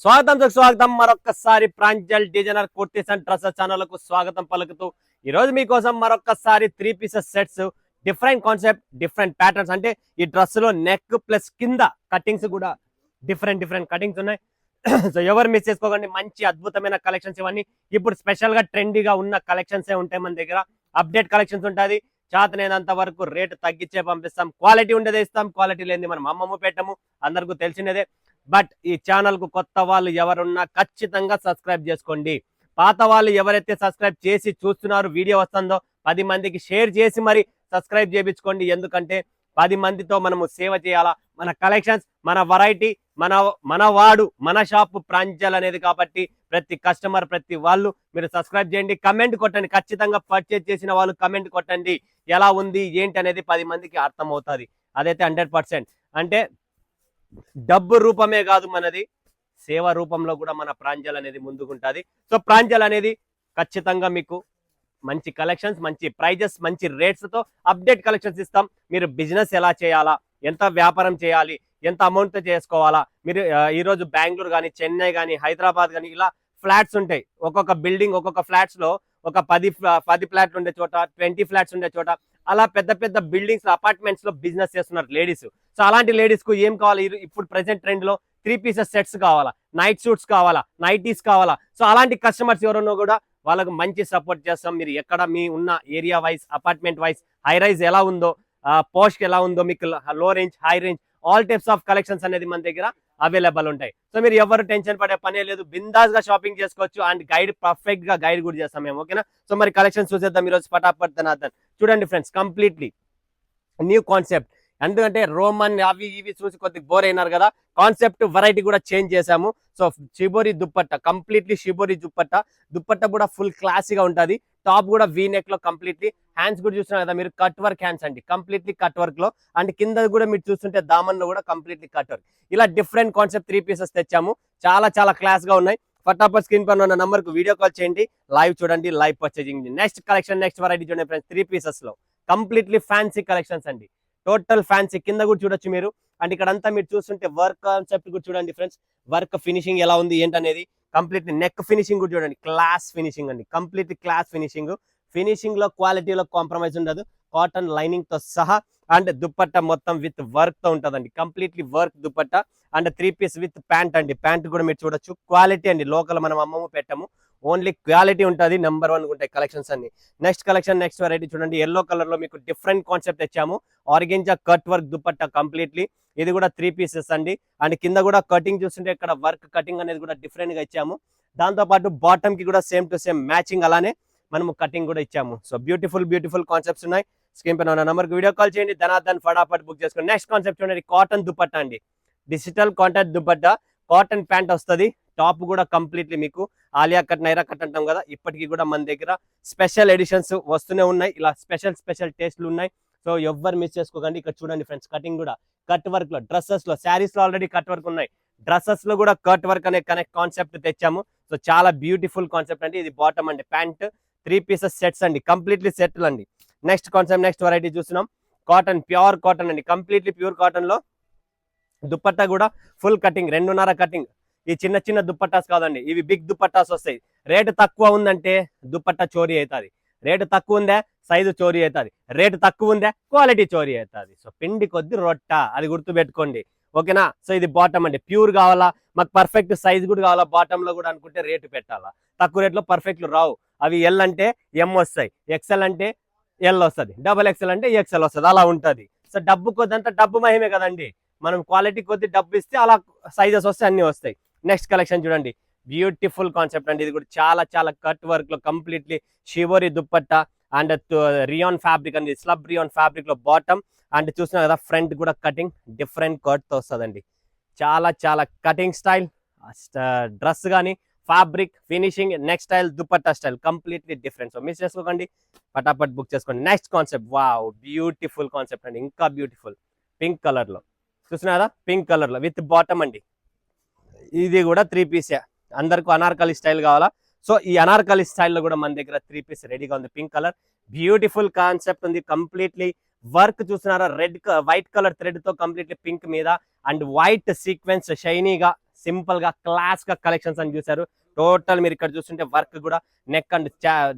స్వాగతం మరొక్కసారి Pranjal designer kurtis and dresses channel కు స్వాగతం పలుకుతూ ఈ రోజు మీకోసం మరొక్కసారి 3 pieces sets different concept different patterns అంటే ఈ డ్రెస్ లో నెక్ ప్లస్ కింద కటింగ్స్ కూడా డిఫరెంట్ కటింగ్స్ ఉన్నాయి. సో ఎవరు మిస్ చేసుకోకండి, మంచి అద్భుతమైన కలెక్షన్స్ ఇవన్నీ ఇప్పుడు స్పెషల్ గా ట్రెండీగా ఉన్న కలెక్షన్స్ ఉంటాయి. మన దగ్గర అప్డేట్ కలెక్షన్స్ ఉంటుంది. చేతనైనంత వరకు రేటు తగ్గించే పంపిస్తాం, క్వాలిటీ ఉండేదే ఇస్తాం, క్వాలిటీ లేని మనం అమ్మమ్మ పెట్టము, అందరికీ తెలిసినదే. బట్ ఈ ఛానల్ కు కొత్త వాళ్ళు ఎవరున్నా ఖచ్చితంగా సబ్స్క్రైబ్ చేసుకోండి. పాత వాళ్ళు ఎవరైతే సబ్స్క్రైబ్ చేసి చూస్తున్నారు వీడియో వస్తుందో 10 మందికి షేర్ చేసి మరి సబ్స్క్రైబ్ చేయించుకోండి. ఎందుకంటే 10 మందితో మనము సేవ చేయాలా. మన కలెక్షన్స్, మన వెరైటీ, మన వాడు, మన షాప్ ప్రాంజల్ అనేది. కాబట్టి ప్రతి కస్టమర్, ప్రతి వాళ్ళు మీరు సబ్స్క్రైబ్ చేయండి, కమెంట్ కొట్టండి. ఖచ్చితంగా పర్చేజ్ చేసిన వాళ్ళు కమెంట్ కొట్టండి, ఎలా ఉంది ఏంటి అనేది 10 మందికి అర్థం అవుతుంది. అదైతే 100%. అంటే డబ్బు రూపమే కాదు మనది, సేవ రూపంలో కూడా మన ప్రాంజల్ అనేది ముందుకుంటుంది. సో ప్రాంజల్ అనేది ఖచ్చితంగా మీకు మంచి కలెక్షన్స్, మంచి ప్రైజెస్, మంచి రేట్స్ తో అప్డేట్ కలెక్షన్స్ ఇస్తాం. మీరు బిజినెస్ ఎలా చేయాలా, ఎంత వ్యాపారం చేయాలి, ఎంత అమౌంట్ తో చేసుకోవాలా, మీరు ఈరోజు బెంగళూరు కానీ, చెన్నై కానీ, హైదరాబాద్ కానీ ఇలా ఫ్లాట్స్ ఉంటాయి. ఒక్కొక్క బిల్డింగ్, ఒక్కొక్క ఫ్లాట్స్ లో ఒక 10 ఫ్లాట్లు ఉండే చోట, 20 ఫ్లాట్స్ ఉండే చోట, అలా పెద్ద పెద్ద బిల్డింగ్స్, అపార్ట్మెంట్స్ లో బిజినెస్ చేస్తున్నారు లేడీస్. సో అలాంటి లేడీస్ కు ఏం కావాలి, ఇప్పుడు ప్రెసెంట్ ట్రెండ్ లో 3 పీసెస్ సెట్స్ కావాలా, నైట్ సూట్స్ కావాలా, నైటీస్ కావాలా. సో అలాంటి కస్టమర్స్ ఎవరున్నా కూడా వాళ్ళకు మంచి సపోర్ట్ చేస్తాం. మీరు ఎక్కడ మీ ఉన్న area wise, apartment wise, high rise ఎలా ఉందో, పోస్ట్ ఎలా ఉందో, మీకు low range, high range, all types of collections అనేది మన దగ్గర అవైలబుల్ ఉంటాయి. సో మీరు ఎవరు టెన్షన్ పడే పనే లేదు, బిందాస్ గా షాపింగ్ చేసుకోవచ్చు. అండ్ గైడ్, పర్ఫెక్ట్ గా గైడ్ కూడా చేస్తాం మేము, ఓకేనా. సో మరి కలెక్షన్స్ చూసేద్దాం ఈరోజు ఫటాఫట్ ధనాథన్. చూడండి ఫ్రెండ్స్, కంప్లీట్లీ న్యూ కాన్సెప్ట్. ఎందుకంటే రోమన్ అవి ఇవి చూసి కొద్దిగా బోర్ అయినారు కదా, కాన్సెప్ట్ వెరైటీ కూడా చేంజ్ చేశాము. So shibori dupatta, completely shibori dupatta కూడా ఫుల్ క్లాసీగా ఉంటుంది. టాప్ కూడా వీ నెక్ లో కంప్లీట్లీ, హ్యాండ్స్ కూడా చూస్తున్నారు కదా మీరు, కట్ వర్క్ హ్యాండ్స్ అండి, కంప్లీట్లీ కట్ వర్క్ లో. అండ్ కింద కూడా మీరు చూస్తుంటే దామన్ లో కూడా కంప్లీట్లీ కట్ వర్క్. ఇలా డిఫరెంట్ కాన్సెప్ట్ 3 పీసెస్ తెచ్చాము. చాలా క్లాస్ గా ఉన్నాయి. ఫటాఫట్ స్క్రీన్ పైన ఉన్న నంబర్ కు వీడియో కాల్ చేయండి, లైవ్ చూడండి, live purchasing. Next collection, next variety చూడండి ఫ్రెండ్స్. 3 పీసెస్ లో కంప్లీట్లీ ఫ్యాన్సీ కలెక్షన్స్ అండి, టోటల్ ఫ్యాన్సీ. కింద కూడా చూడొచ్చు మీరు. అండ్ ఇక్కడ అంతా మీరు చూస్తుంటే వర్క్ కాన్సెప్ట్ కూడా చూడండి ఫ్రెండ్స్, వర్క్ ఫినిషింగ్ ఎలా ఉంది ఏంటనేది. కంప్లీట్లీ నెక్ ఫినిషింగ్ కూడా చూడండి, క్లాస్ ఫినిషింగ్ అండి, కంప్లీట్లీ క్లాస్ ఫినిషింగ్ లో క్వాలిటీలో కాంప్రమైజ్ ఉండదు, కాటన్ లైనింగ్ తో సహా. అండ్ దుప్పట్ట మొత్తం విత్ వర్క్ తో ఉంటదండి, completely work dupatta. And 3 piece with pant అండి, ప్యాంట్ కూడా మీరు చూడొచ్చు, క్వాలిటీ అండి. లోకల్ మనం అమ్మము పెట్టము, ఓన్లీ క్వాలిటీ ఉంటుంది. నెంబర్ 1 ఉంటాయి కలెక్షన్స్ అన్ని. నెక్స్ట్ కలెక్షన్, నెక్స్ట్ వెరైటీ చూడండి. ఎల్లో కలర్ లో మీకు డిఫరెంట్ కాన్సెప్ట్ తెచ్చాము, organza cut work dupatta completely. ఇది కూడా 3 పీసెస్ అండి. అండ్ కింద కూడా కటింగ్ చూస్తుంటే ఇక్కడ వర్క్ కటింగ్ అనేది కూడా డిఫరెంట్ గా ఇచ్చాము. దాంతో పాటు బాటమ్ కి కూడా సేమ్ టు సేమ్ మ్యాచింగ్ అలానే మనము కటింగ్ కూడా ఇచ్చాము. సో బ్యూటిఫుల్ కాన్సెప్ట్స్ ఉన్నాయి. స్క్రీన్ పైన ఉన్న నంబర్ కి వీడియో కాల్ చేయండి, ధనాధన్ ఫటాఫట్ బుక్ చేసుకోండి. నెక్స్ట్ కాన్సెప్ట్ చూడండి, కాటన్ దుప్పట్ట అండి, digital contact dupatta, cotton pant వస్తుంది. టాప్ కూడా కంప్లీట్లీ మీకు ఆలియా కట్, నైరా కట్ అంటాం కదా, ఇప్పటికీ కూడా మన దగ్గర స్పెషల్ ఎడిషన్స్ వస్తూనే ఉన్నాయి. ఇలా స్పెషల్ టేస్ట్లు ఉన్నాయి. సో ఎవ్వరు మిస్ చేసుకోకండి. ఇక్కడ చూడండి ఫ్రెండ్స్, కటింగ్ కూడా కట్ వర్క్ లో, డ్రెస్సెస్ లో, శారీస్ లో ఆల్రెడీ కట్ వర్క్ ఉన్నాయి, డ్రెస్సెస్ లో కూడా కట్ వర్క్ అనే కాన్సెప్ట్ తెచ్చాము. సో చాలా బ్యూటిఫుల్ కాన్సెప్ట్ అండి. ఇది బాటమ్ అండి, ప్యాంట్ 3 పీసెస్ సెట్స్ అండి, కంప్లీట్లీ సెట్లు అండి. నెక్స్ట్ కాన్సెప్ట్, నెక్స్ట్ వెరైటీ చూస్తున్నాం. కాటన్, ప్యూర్ కాటన్ అండి, కంప్లీట్లీ ప్యూర్ కాటన్ లో దుప్పట్టా కూడా ఫుల్ కటింగ్, 2.5 కటింగ్. ఈ చిన్న దుప్పట్టాస్ కాదండి, ఇవి బిగ్ దుప్పట్టాస్ వస్తాయి. రేటు తక్కువ ఉందంటే దుప్పట్టా చోరీ అవుతుంది, రేటు తక్కువ ఉందే సైజు చోరీ అవుతుంది, రేటు తక్కువ ఉందే క్వాలిటీ చోరీ అవుతుంది. సో పిండి కొద్ది రొట్ట, అది గుర్తు పెట్టుకోండి, ఓకేనా. సో ఇది బాటమ్ అండి, ప్యూర్ కావాలా, మాకు పర్ఫెక్ట్ సైజ్ కూడా కావాలా బాటమ్ లో కూడా అనుకుంటే రేటు పెట్టాలా. తక్కువ రేట్లో పర్ఫెక్ట్లు రావు. అవి ఎల్ అంటే ఎం వస్తాయి, ఎక్సెల్ అంటే ఎల్ వస్తుంది, XXL అంటే ఎక్సెల్ వస్తుంది, అలా ఉంటుంది. సో డబ్బు కొద్దంతా డబ్బు మహిమే కదండి, మనం క్వాలిటీ కొద్ది డబ్బు ఇస్తే అలా సైజెస్ వస్తే అన్ని వస్తాయి. నెక్స్ట్ కలెక్షన్ చూడండి, బ్యూటిఫుల్ కాన్సెప్ట్ అండి. ఇది కూడా చాలా కట్ వర్క్ లో completely shibori dupatta. And rayon fabric అండి, స్లబ్ రియాన్ ఫ్యాబ్రిక్ లో బాటమ్. అండ్ చూసినా కదా ఫ్రంట్ కూడా కటింగ్ డిఫరెంట్ కట్ తో వస్తుందండి. చాలా కటింగ్ స్టైల్, డ్రెస్ కానీ fabric finishing, next style dupatta style completely different. So miss చేసుకోకండి, ఫటాఫట్ బుక్ చేసుకోండి. Next concept, wow beautiful concept అండి, ఇంకా బ్యూటిఫుల్ పింక్ కలర్ లో చూసినారా, పింక్ కలర్ లో విత్ బాటమ్ అండి. ఇది కూడా 3 పీసే, అందరికీ అనార్కలి స్టైల్ కావాలా. సో ఈ అనార్కలి స్టైల్లో కూడా మన దగ్గర 3 పీస్ రెడీగా ఉంది. పింక్ కలర్ బ్యూటిఫుల్ కాన్సెప్ట్ ఉంది, కంప్లీట్లీ వర్క్ చూస్తున్నారా, వైట్ కలర్ థ్రెడ్ తో కంప్లీట్లీ పింక్ మీద. అండ్ వైట్ సీక్వెన్స్ షైనీగా సింపుల్ గా క్లాస్ గా కలెక్షన్స్ అని చూసారు. టోటల్ మీరు ఇక్కడ చూస్తుంటే వర్క్ కూడా నెక్ అండ్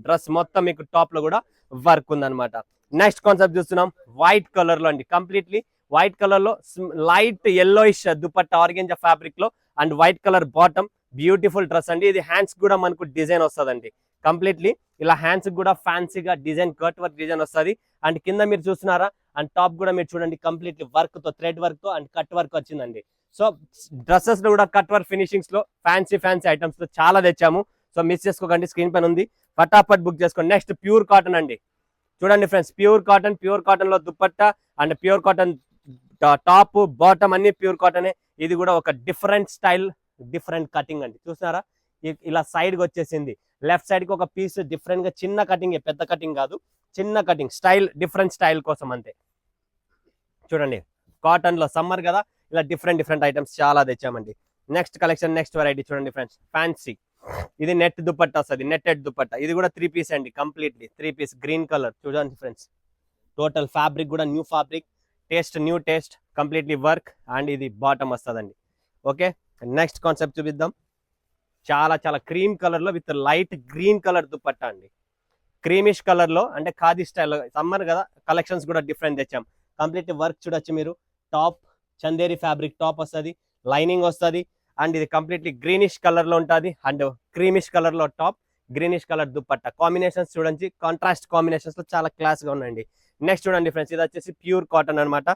డ్రెస్ మొత్తం మీకు టాప్ లో కూడా వర్క్ ఉందన్నమాట. నెక్స్ట్ కాన్సెప్ట్ చూస్తున్నాం వైట్ కలర్ లో అండి, కంప్లీట్లీ వైట్ కలర్ లో light yellowish dupatta organza fabric లో and white colour bottom. Beautiful dress అండి. ఇది హ్యాండ్స్ కూడా మనకు డిజైన్ వస్తుందండి. కంప్లీట్లీ ఇలా హ్యాండ్స్ కూడా ఫ్యాన్సీగా డిజైన్ కట్ వర్క్ డిజైన్ వస్తుంది. అండ్ కింద మీరు చూస్తున్నారా అండ్ టాప్ కూడా మీరు చూడండి కంప్లీట్లీ వర్క్ తో థ్రెడ్ వర్క్ తో అండ్ కట్ వర్క్ వచ్చిందండి. సో డ్రెస్సెస్ లో కూడా కట్ వర్క్ ఫినిషింగ్స్ లో ఫ్యాన్సీ ఐటమ్స్ లో చాలా తెచ్చాము. సో మిస్ చేసుకోకండి, స్క్రీన్ పైన ఉంది, ఫటాఫట్ బుక్ చేసుకోండి. నెక్స్ట్ ప్యూర్ కాటన్ అండి. చూడండి ఫ్రెండ్స్, ప్యూర్ కాటన్ లో dupatta and pure cotton top bottom అన్ని ప్యూర్ కాటనే. ఇది కూడా ఒక డిఫరెంట్ స్టైల్ డిఫరెంట్ కటింగ్ అండి. చూస్తున్నారా ఇలా సైడ్ కి వచ్చేసింది. లెఫ్ట్ సైడ్ కి ఒక పీస్ డిఫరెంట్ గా చిన్న కటింగ్, పెద్ద కటింగ్ కాదు, చిన్న కటింగ్ స్టైల్, డిఫరెంట్ స్టైల్ కోసం అంతే. చూడండి కాటన్ లో సమ్మర్ కదా, ఇలా డిఫరెంట్ ఐటమ్స్ చాలా తెచ్చామండి. నెక్స్ట్ కలెక్షన్, నెక్స్ట్ వెరైటీ చూడండి ఫ్రెండ్స్, ఫ్యాన్సీ. ఇది నెట్ దుపట్టా వస్తుంది, నెట్టెడ్ దుపట్టా. ఇది కూడా 3 పీస్ అండి, కంప్లీట్లీ 3 పీస్ గ్రీన్ కలర్. చూడండి ఫ్రెండ్స్, టోటల్ ఫ్యాబ్రిక్ కూడా new fabric, new taste, completely work and ఇది బాటమ్ వస్తుందండి. ఓకే, నెక్స్ట్ కాన్సెప్ట్ చూపిద్దాం. చాలా క్రీమ్ కలర్ లో with light green colour dupatta అండి. క్రీమిష్ కలర్ లో అంటే ఖాదీ స్టైల్, సమ్మర్ కదా కలెక్షన్స్ కూడా డిఫరెంట్ తెచ్చాం. కంప్లీట్ వర్క్ చూడొచ్చు మీరు. టాప్ చందేరి ఫ్యాబ్రిక్ టాప్ వస్తుంది, లైనింగ్ వస్తుంది అండ్ ఇది కంప్లీట్లీ గ్రీనిష్ కలర్ లో ఉంటుంది అండ్ క్రీమిష్ కలర్ లో top, greenish colour dupatta. Combinations చూడండి, కాంట్రాస్ట్ కాంబినేషన్స్ లో చాలా క్లాస్ గా ఉన్నాయండి. నెక్స్ట్ చూడండి ఫ్రెండ్స్, ఇది వచ్చేసి ప్యూర్ కాటన్ అనమాట.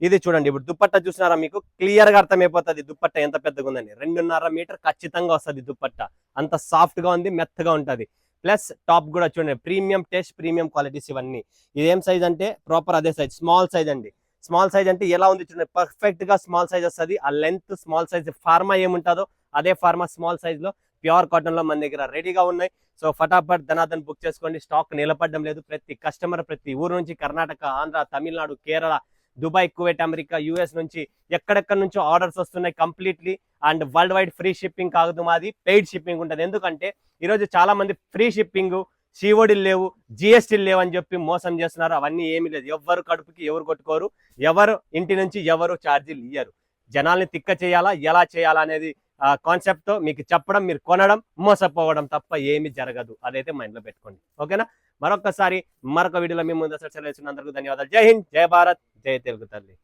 ఇది చూడండి, ఇప్పుడు దుపట్టా చూసినారా, మీకు క్లియర్ గా అర్థమైపోతుంది దుపట్టా ఎంత పెద్దగా ఉందని. 2.5 మీటర్ ఖచ్చితంగా వస్తుంది దుపట్టా. అంత సాఫ్ట్ గా ఉంది, మెత్తగా ఉంటది. ప్లస్ టాప్ కూడా చూడండి, ప్రీమియం టేస్ట్, ప్రీమియం క్వాలిటీస్ ఇవన్నీ. ఇదేం సైజ్ అంటే ప్రాపర్ అదే సైజ్, స్మాల్ సైజ్ అండి. స్మాల్ సైజ్ అంటే ఎలా ఉంది చూడండి, పర్ఫెక్ట్ గా స్మాల్ సైజ్ వస్తుంది. ఆ లెంత్ స్మాల్ సైజ్, ఫార్మా ఏముంటుందో అదే ఫార్మా స్మాల్ సైజ్ లో ప్యూర్ కాటన్ లో మన దగ్గర రెడీగా ఉన్నాయి. సో ఫటాఫట్ ధనాధన్ బుక్ చేసుకోండి, స్టాక్ నిలబడడం లేదు. ప్రతి కస్టమర్ ప్రతి ఊరు నుంచి, Karnataka, Andhra, Tamil Nadu, Kerala, Dubai, Kuwait, America, US నుంచి ఎక్కడెక్కడ నుంచో ఆర్డర్స్ వస్తున్నాయి completely. And world wide free shipping కాదు, మాది పెయిడ్ షిప్పింగ్ ఉంటుంది. ఎందుకంటే ఈరోజు చాలా మంది ఫ్రీ షిప్పింగ్, సిఓడీలు లేవు, జిఎస్టీలు లేవు అని చెప్పి మోసం చేస్తున్నారు. అవన్నీ ఏమీ లేదు. ఎవరు కడుపుకి ఎవరు కొట్టుకోరు, ఎవరు ఇంటి నుంచి ఎవరు ఛార్జీలు ఇయ్యరు. జనాల్ని తిక్క చేయాలా, ఎలా చేయాలా అనేది కాన్సెప్ట్ తో మీకు చెప్పడం, మీరు కొనడం, మోసపోవడం తప్ప ఏమీ జరగదు. అదైతే మైండ్ లో పెట్టుకోండి, ఓకేనా. మరొక వీడియోలో మీ ముందు అందరికీ ధన్యవాదాలు. జై హింద్, జై భారత్, జై తెలుగు తల్లి.